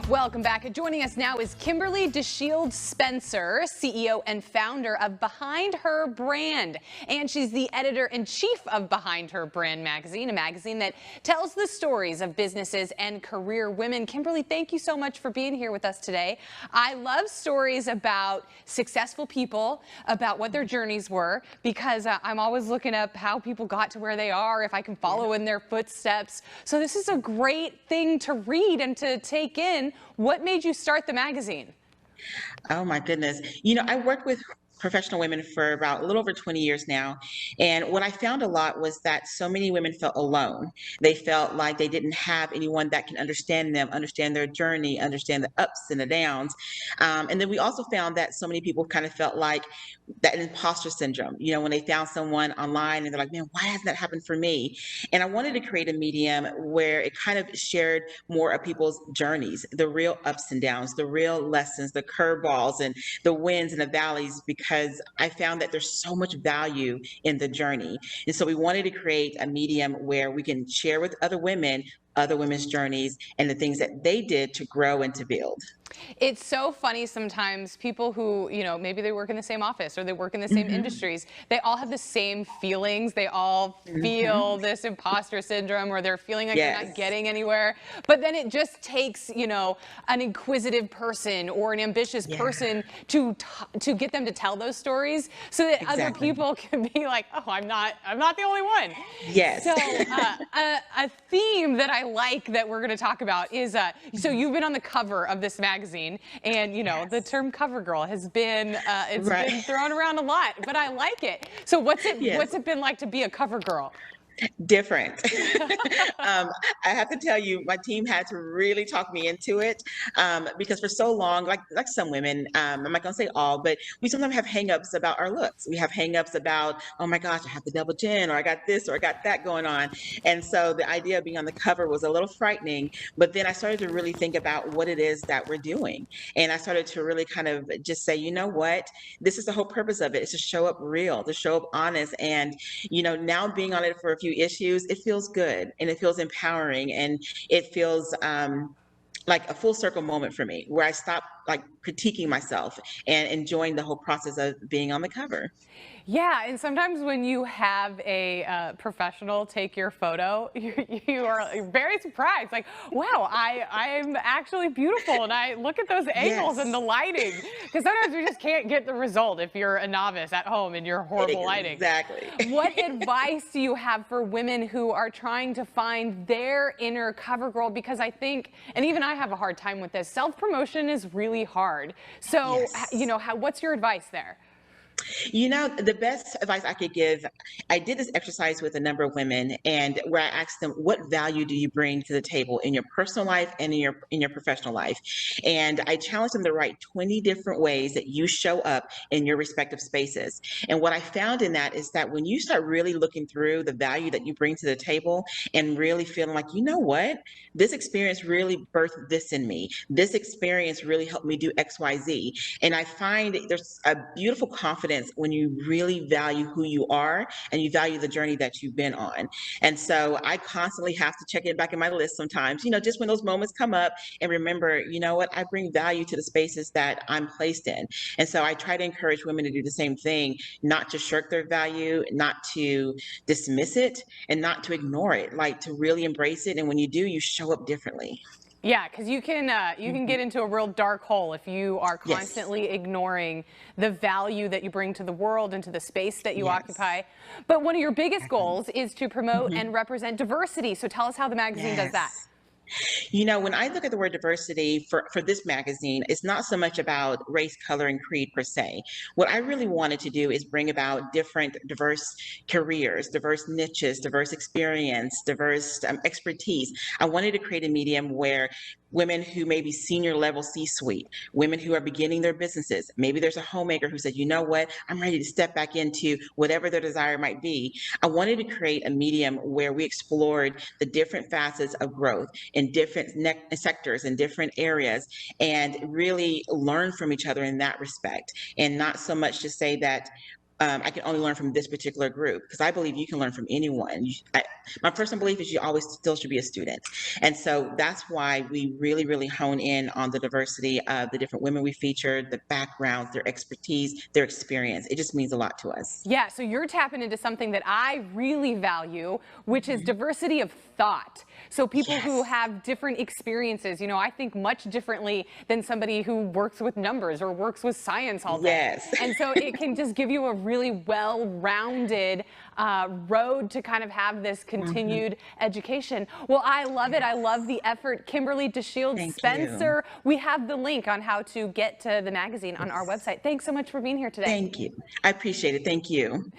Welcome back. Joining us now is Kimberly Deshields-Spencer, CEO and founder of Behind Her Brand. And she's the editor-in-chief of Behind Her Brand magazine, a magazine that tells the stories of businesses and career women. Kimberly, thank you so much for being here with us today. I love stories about successful people, about what their journeys were, because I'm always looking up how people got to where they are, if I can follow in their footsteps. So this is a great thing to read and to take in. What made you start the magazine? Oh my goodness. I worked with professional women for about a little over 20 years now. And what I found a lot was that so many women felt alone. They felt like they didn't have anyone that can understand them, understand their journey, understand the ups and the downs. And then we also found that so many people kind of felt like that imposter syndrome, when they found someone online and they're like, man, why hasn't that happened for me? And I wanted to create a medium where it kind of shared more of people's journeys, the real ups and downs, the real lessons, the curveballs and the wins and the valleys, because I found that there's so much value in the journey. And so we wanted to create a medium where we can share with other women, other women's journeys, and the things that they did to grow and to build. It's so funny sometimes people who, maybe they work in the same office or they work in the same Hmm. industries, they all have the same feelings. They all Hmm. feel this imposter syndrome or they're feeling like they're not Yes. getting anywhere. But then it just takes, an inquisitive person or an ambitious Yeah, person to get them to tell those stories so that other exactly. people can be like, oh, I'm not the only one. Yes. So a theme that I like that we're going to talk about is, so you've been on the cover of this magazine, and the Yes. term cover girl has been it's Right. been thrown around a lot, but I like it. So what's Yes. it been like to be a cover girl? Different. um, I have to tell you, my team had to really talk me into it, because for so long, like some women, I'm not gonna say all, but we sometimes have hangups about our looks. We have hangups about, oh my gosh, I have the double chin, or I got this, or I got that going on. And so the idea of being on the cover was a little frightening. But then I started to really think about what it is that we're doing, and I started to really kind of just say, you know what, this is the whole purpose of it: is to show up real, to show up honest, and now being on it for a few issues, it feels good and it feels empowering, and it feels like a full circle moment for me where I stop like critiquing myself and enjoying the whole process of being on the cover. Yeah, and sometimes when you have a professional take your photo, you are very surprised. Like, wow, I'm actually beautiful, and I look at those angles and Yes, the lighting. Because sometimes you just can't get the result if you're a novice at home in your horrible lighting. exactly. What advice do you have for women who are trying to find their inner cover girl? Because I think, and even I have a hard time with this, self-promotion is really hard. So, Yes. what's your advice there? The best advice I could give, I did this exercise with a number of women, and where I asked them, what value do you bring to the table in your personal life and in your professional life? And I challenged them to write 20 different ways that you show up in your respective spaces. And what I found in that is that when you start really looking through the value that you bring to the table and really feeling like, you know what, this experience really birthed this in me. This experience really helped me do XYZ. And I find there's a beautiful confidence when you really value who you are and you value the journey that you've been on. And so I constantly have to check it back in my list sometimes, just when those moments come up, and remember, you know what, I bring value to the spaces that I'm placed in. And so I try to encourage women to do the same thing, not to shirk their value, not to dismiss it, and not to ignore it, like to really embrace it. And when you do, you show up differently. Yeah, because you can Mhm. get into a real dark hole if you are Yes. constantly ignoring the value that you bring to the world and to the space that you Yes. occupy. But one of your biggest Exactly. goals is to promote Mhm. and represent diversity. So tell us how the magazine does that. Yes. When I look at the word diversity for this magazine, it's not so much about race, color, and creed per se. What I really wanted to do is bring about different diverse careers, diverse niches, diverse experience, diverse expertise. I wanted to create a medium where women who may be senior level C-suite, women who are beginning their businesses, maybe there's a homemaker who said, you know what, I'm ready to step back into whatever their desire might be. I wanted to create a medium where we explored the different facets of growth in different sectors in different areas, and really learn from each other in that respect, and not so much to say that I can only learn from this particular group, because I believe you can learn from anyone. My personal belief is you always still should be a student. And so that's why we really, really hone in on the diversity of the different women we featured, the backgrounds, their expertise, their experience. It just means a lot to us. Yeah, so you're tapping into something that I really value, which is Mhm. diversity of thought. So people who Yes. have different experiences, I think much differently than somebody who works with numbers or works with science all day. Yes. And so it can just give you a really well-rounded road to kind of have this Mhm. continued education. Well, I love it. I Yes. love the effort. Kimberly Thank you. Deshields-Spencer, we have the link on how to get to the magazine on our Yes. website. Thanks so much for being here today. Thank you. I appreciate it. Thank you.